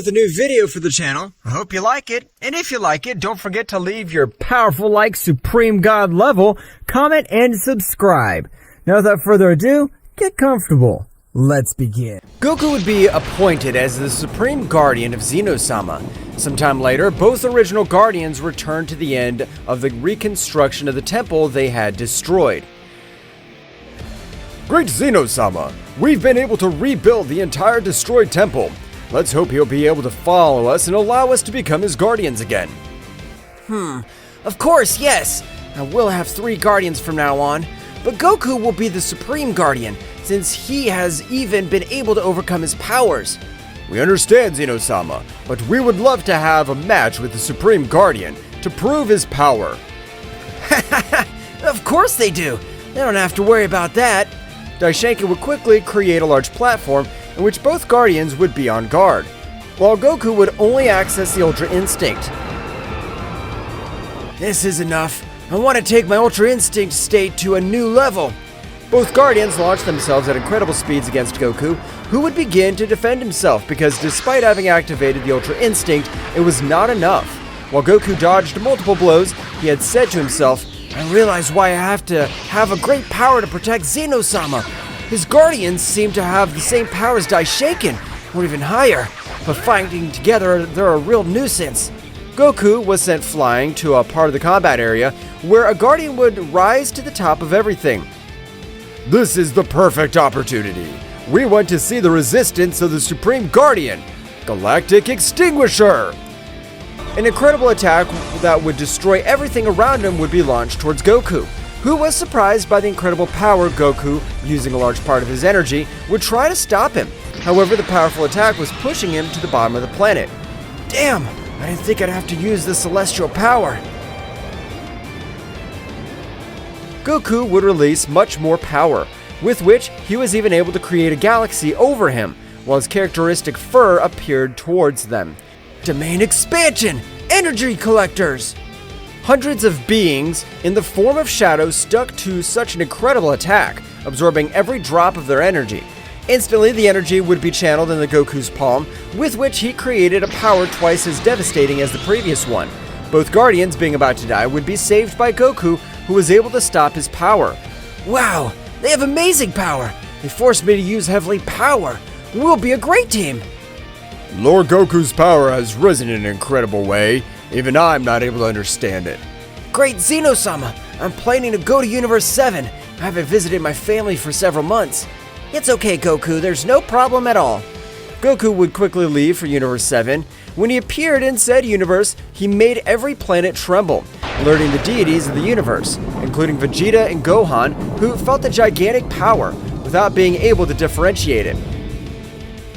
with a new video for the channel. I hope you like it, and if you like it, don't forget to leave your powerful like Supreme God level, comment, and subscribe. Now without further ado, get comfortable. Let's begin. Goku would be appointed as the Supreme Guardian of Zeno-Sama. Sometime later, both original Guardians returned to the end of the reconstruction of the temple they had destroyed. Great Zeno-Sama, we've been able to rebuild the entire destroyed temple. Let's hope he'll be able to follow us and allow us to become his guardians again. Of course, yes. I will have 3 guardians from now on, but Goku will be the Supreme Guardian, since he has even been able to overcome his powers. We understand, Zeno-Sama, but we would love to have a match with the Supreme Guardian to prove his power. Of course they do. They don't have to worry about that. Daishenki would quickly create a large platform in which both Guardians would be on guard, while Goku would only access the Ultra Instinct. This is enough. I want to take my Ultra Instinct state to a new level. Both Guardians launched themselves at incredible speeds against Goku, who would begin to defend himself because despite having activated the Ultra Instinct, it was not enough. While Goku dodged multiple blows, he had said to himself, I realize why I have to have a great power to protect Zeno-Sama. His Guardians seem to have the same power as Daishenki, or even higher, but fighting together they're a real nuisance. Goku was sent flying to a part of the combat area where a Guardian would rise to the top of everything. This is the perfect opportunity. We want to see the resistance of the Supreme Guardian, Galactic Extinguisher. An incredible attack that would destroy everything around him would be launched towards Goku, who was surprised by the incredible power Goku, using a large part of his energy, would try to stop him. However, the powerful attack was pushing him to the bottom of the planet. Damn, I didn't think I'd have to use the celestial power. Goku would release much more power, with which he was even able to create a galaxy over him, while his characteristic fur appeared towards them. Domain expansion! Energy collectors! Hundreds of beings in the form of shadows stuck to such an incredible attack, absorbing every drop of their energy. Instantly, the energy would be channeled into Goku's palm, with which he created a power twice as devastating as the previous one. Both Guardians, being about to die, would be saved by Goku, who was able to stop his power. Wow, they have amazing power! They forced me to use heavenly power. We'll be a great team! Lord Goku's power has risen in an incredible way. Even I'm not able to understand it. Great Zeno-Sama! I'm planning to go to Universe 7. I haven't visited my family for several months. It's okay, Goku. There's no problem at all. Goku would quickly leave for Universe 7. When he appeared in said universe, he made every planet tremble, alerting the deities of the universe, including Vegeta and Gohan, who felt the gigantic power without being able to differentiate it.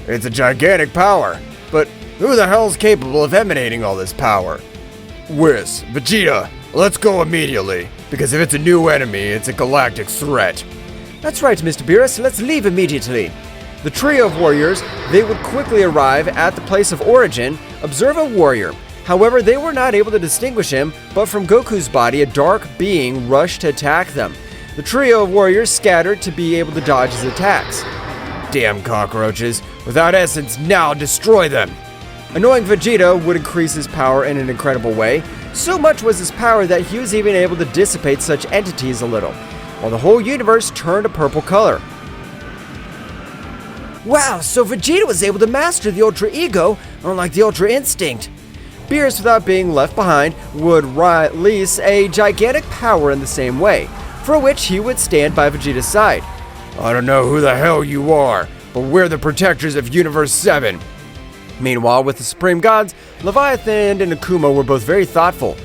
It's a gigantic power, but who the hell's capable of emanating all this power? Whis, Vegeta, let's go immediately, because if it's a new enemy, it's a galactic threat. That's right, Mr. Beerus, let's leave immediately. The trio of warriors, they would quickly arrive at the place of origin, observe a warrior. However, they were not able to distinguish him, but from Goku's body, a dark being rushed to attack them. The trio of warriors scattered to be able to dodge his attacks. Damn cockroaches, without essence, now destroy them! Annoying Vegeta would increase his power in an incredible way. So much was his power that he was even able to dissipate such entities a little, while the whole universe turned a purple color. Wow, so Vegeta was able to master the Ultra Ego, unlike the Ultra Instinct. Beerus, without being left behind, would release a gigantic power in the same way, for which he would stand by Vegeta's side. I don't know who the hell you are, but we're the protectors of Universe 7. Meanwhile, with the Supreme Gods, Leviathan and Akuma were both very thoughtful.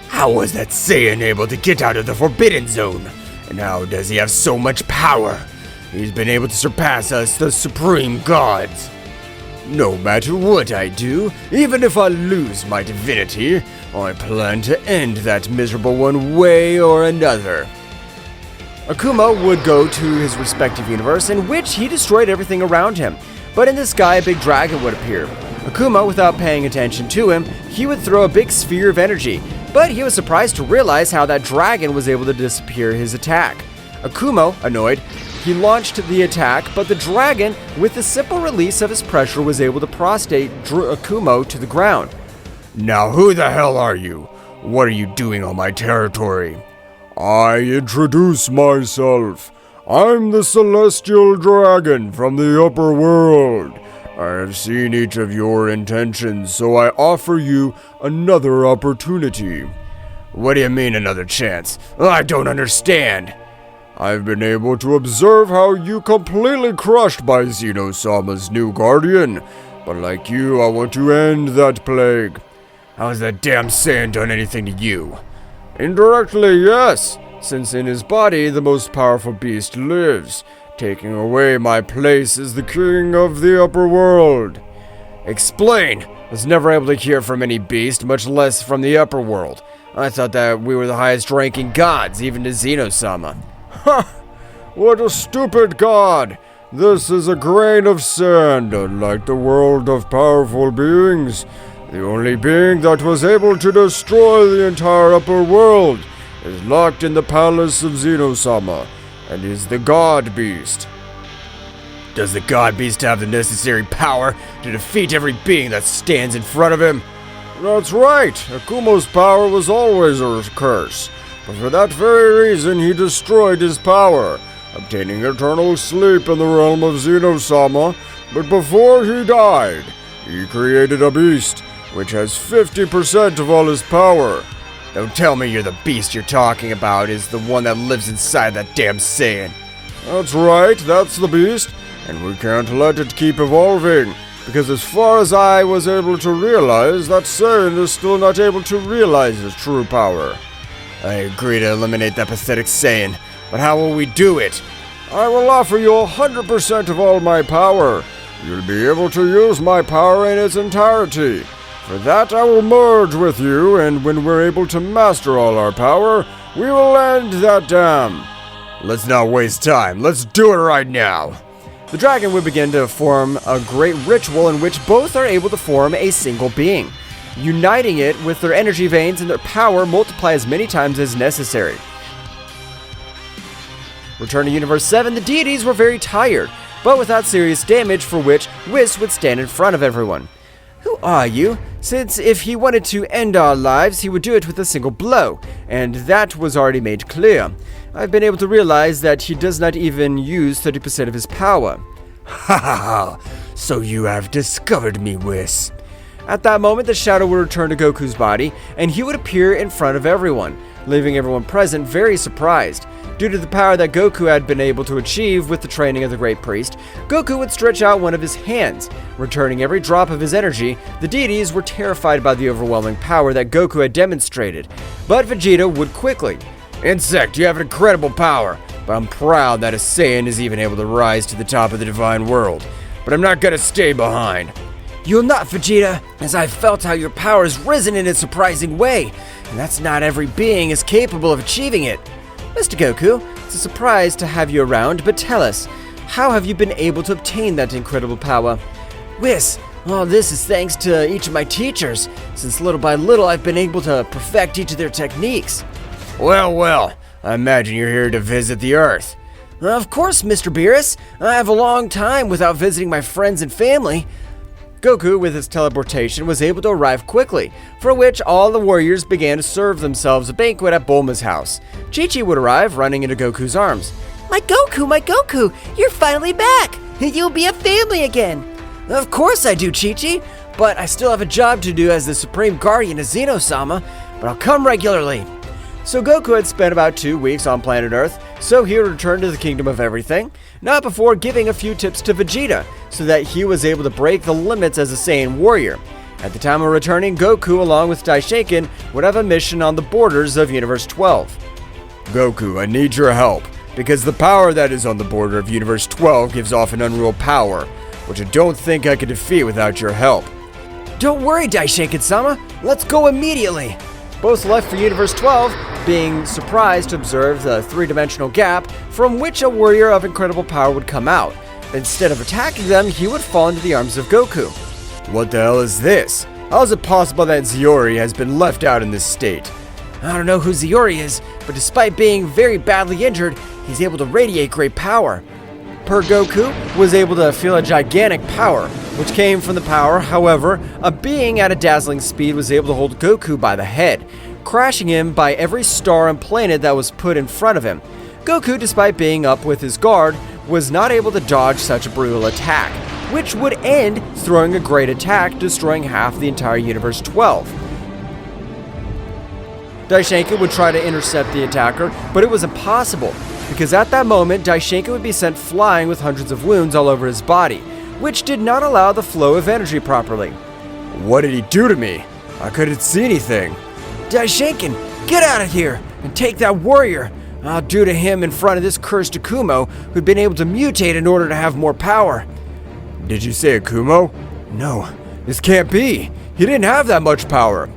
How was that Saiyan able to get out of the Forbidden Zone? And how does he have so much power? He's been able to surpass us, the Supreme Gods. No matter what I do, even if I lose my divinity, I plan to end that miserable one way or another. Akuma would go to his respective universe, in which he destroyed everything around him. But in the sky, a big dragon would appear. Akuma, without paying attention to him, he would throw a big sphere of energy, but he was surprised to realize how that dragon was able to disappear his attack. Akuma, annoyed, He launched the attack, but the dragon, with the simple release of his pressure, was able to prostrate Akumo to the ground. Now who the hell are you? What are you doing on my territory? I introduce myself. I'm the celestial dragon from the upper world. I have seen each of your intentions, so I offer you another opportunity. What do you mean another chance? I don't understand. I've been able to observe how you completely crushed by Zeno-Sama's new guardian, but like you, I want to end that plague. How has that damn Saiyan done anything to you? Indirectly, yes, since in his body the most powerful beast lives, taking away my place as the king of the upper world. Explain! I was never able to hear from any beast, much less from the upper world. I thought that we were the highest ranking gods, even to Zeno-Sama. Ha! What a stupid god! This is a grain of sand, unlike the world of powerful beings. The only being that was able to destroy the entire upper world is locked in the palace of Zeno-Sama, and is the God Beast. Does the God Beast have the necessary power to defeat every being that stands in front of him? That's right. Akumo's power was always a curse, but for that very reason he destroyed his power, obtaining eternal sleep in the realm of Zeno-Sama. But before he died, he created a beast, which has 50% of all his power. Don't tell me you're the beast you're talking about is the one that lives inside that damn Saiyan. That's right, that's the beast, and we can't let it keep evolving, because as far as I was able to realize, that Saiyan is still not able to realize his true power. I agree to eliminate that pathetic Saiyan, but how will we do it? I will offer you 100% of all my power. You'll be able to use my power in its entirety. For that I will merge with you, and when we're able to master all our power, we will end that dam. Let's not waste time. Let's do it right now. The dragon would begin to form a great ritual in which both are able to form a single being, uniting it with their energy veins and their power multiply as many times as necessary. Return to Universe 7, the deities were very tired, but without serious damage, for which Whis would stand in front of everyone. Who are you? Since if he wanted to end our lives, he would do it with a single blow, and that was already made clear. I've been able to realize that he does not even use 30% of his power. Ha ha ha! So you have discovered me, Whis. At that moment, the shadow would return to Goku's body, and he would appear in front of everyone, leaving everyone present very surprised. Due to the power that Goku had been able to achieve with the training of the Great Priest, Goku would stretch out one of his hands, returning every drop of his energy. The deities were terrified by the overwhelming power that Goku had demonstrated, but Vegeta would quickly. Insect, you have an incredible power, but I'm proud that a Saiyan is even able to rise to the top of the divine world. But I'm not gonna stay behind. You'll not, Vegeta, as I've felt how your power has risen in a surprising way, and that's not every being is capable of achieving it. Mr. Goku, it's a surprise to have you around, but tell us, how have you been able to obtain that incredible power? Whis, all this is thanks to each of my teachers, since little by little I've been able to perfect each of their techniques. Well, I imagine you're here to visit the Earth. Of course, Mr. Beerus. I have a long time without visiting my friends and family. Goku, with his teleportation, was able to arrive quickly, for which all the warriors began to serve themselves a banquet at Bulma's house. Chi-Chi would arrive, running into Goku's arms. My Goku, you're finally back! You'll be a family again! Of course I do, Chi-Chi, but I still have a job to do as the Supreme Guardian of Zeno-Sama, but I'll come regularly. So Goku had spent about 2 weeks on planet Earth, so he would return to the Kingdom of Everything, not before giving a few tips to Vegeta, so that he was able to break the limits as a Saiyan warrior. At the time of returning, Goku, along with Daishoken, would have a mission on the borders of Universe 12. Goku, I need your help, because the power that is on the border of Universe 12 gives off an unreal power, which I don't think I could defeat without your help. Don't worry, Daishoken-sama, let's go immediately! Both left for Universe 12, being surprised to observe the 3-dimensional gap from which a warrior of incredible power would come out. Instead of attacking them, he would fall into the arms of Goku. What the hell is this? How is it possible that Ziori has been left out in this state? I don't know who Ziori is, but despite being very badly injured, he's able to radiate great power. Goku was able to feel a gigantic power, which came from the power. However, a being at a dazzling speed was able to hold Goku by the head, crashing him by every star and planet that was put in front of him. Goku, despite being up with his guard, was not able to dodge such a brutal attack, which would end throwing a great attack, destroying half the entire Universe 12. Daishenka would try to intercept the attacker, but it was impossible, because at that moment, Daishenka would be sent flying with hundreds of wounds all over his body, which did not allow the flow of energy properly. What did he do to me? I couldn't see anything. Daishenkin, get out of here and take that warrior. I'll do to him in front of this cursed Akumo who'd been able to mutate in order to have more power. Did you say Akumo? No, this can't be. He didn't have that much power.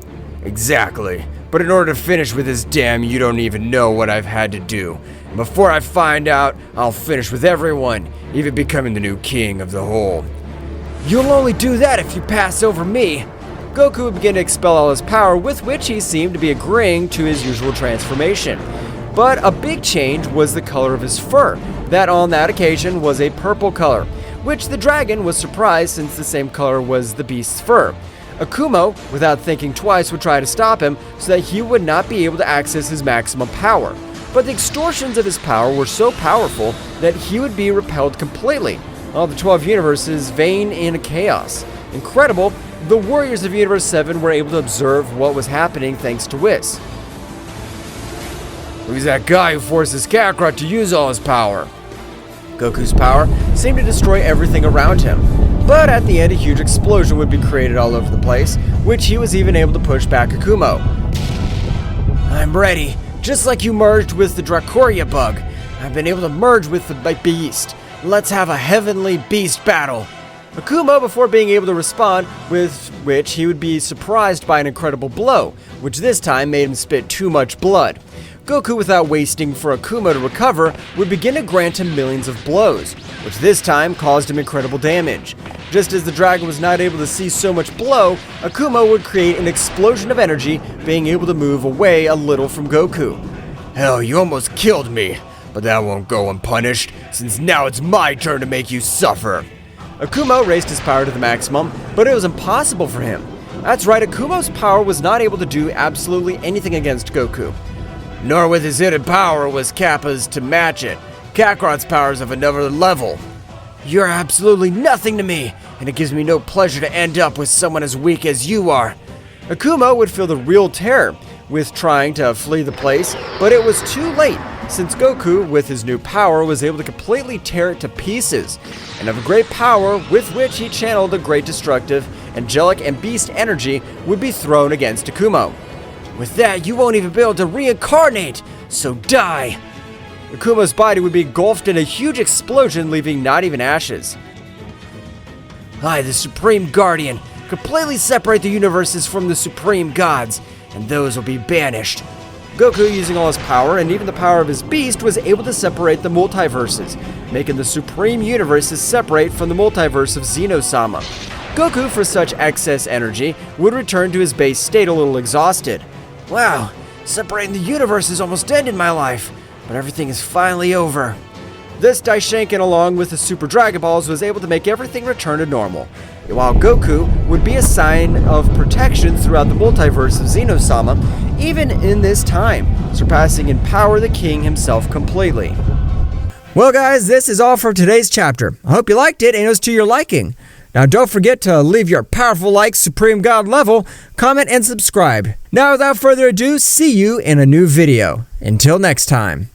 Exactly. But in order to finish with this dam, you don't even know what I've had to do. And before I find out, I'll finish with everyone, even becoming the new king of the whole. You'll only do that if you pass over me. Goku would begin to expel all his power, with which he seemed to be agreeing to his usual transformation. But a big change was the color of his fur, that on that occasion was a purple color, which the dragon was surprised since the same color was the beast's fur. Akumo, without thinking twice, would try to stop him so that he would not be able to access his maximum power. But the extortions of his power were so powerful that he would be repelled completely. All the 12 universes vain in chaos. Incredible, the warriors of Universe 7 were able to observe what was happening thanks to Whis. Who's that guy who forces Kakarot to use all his power? Goku's power seemed to destroy everything around him. But at the end, a huge explosion would be created all over the place, which he was even able to push back Akumo. I'm ready. Just like you merged with the Dracoria bug, I've been able to merge with the beast. Let's have a heavenly beast battle. Akumo, before being able to respond, with which he would be surprised by an incredible blow, which this time made him spit too much blood. Goku, without waiting for Akumo to recover, would begin to grant him millions of blows, which this time caused him incredible damage. Just as the dragon was not able to see so much blow, Akumo would create an explosion of energy, being able to move away a little from Goku. Hell, you almost killed me, but that won't go unpunished, since now it's my turn to make you suffer. Akumo raised his power to the maximum, but it was impossible for him. That's right, Akumo's power was not able to do absolutely anything against Goku. Nor with his hidden power was Kappa's to match it. Kakarot's power is of another level. You're absolutely nothing to me, and it gives me no pleasure to end up with someone as weak as you are. Akumo would feel the real terror with trying to flee the place, but it was too late, since Goku, with his new power, was able to completely tear it to pieces, and of a great power with which he channeled a great destructive, angelic, and beast energy would be thrown against Akumo. With that, you won't even be able to reincarnate, so die! Akumo's body would be engulfed in a huge explosion, leaving not even ashes. I, the Supreme Guardian, completely separate the universes from the Supreme Gods, and those will be banished. Goku, using all his power and even the power of his beast, was able to separate the multiverses, making the Supreme Universes separate from the multiverse of Zeno-Sama. Goku, for such excess energy, would return to his base state a little exhausted. Wow, separating the universes almost ended my life, but everything is finally over. This Daishenkin, along with the Super Dragon Balls, was able to make everything return to normal, while Goku would be a sign of protection throughout the multiverse of Zeno-Sama, even in this time, surpassing in power the king himself completely. Well guys, this is all for today's chapter. I hope you liked it and it was to your liking. Now don't forget to leave your powerful like Supreme God level, comment and subscribe. Now without further ado, see you in a new video. Until next time.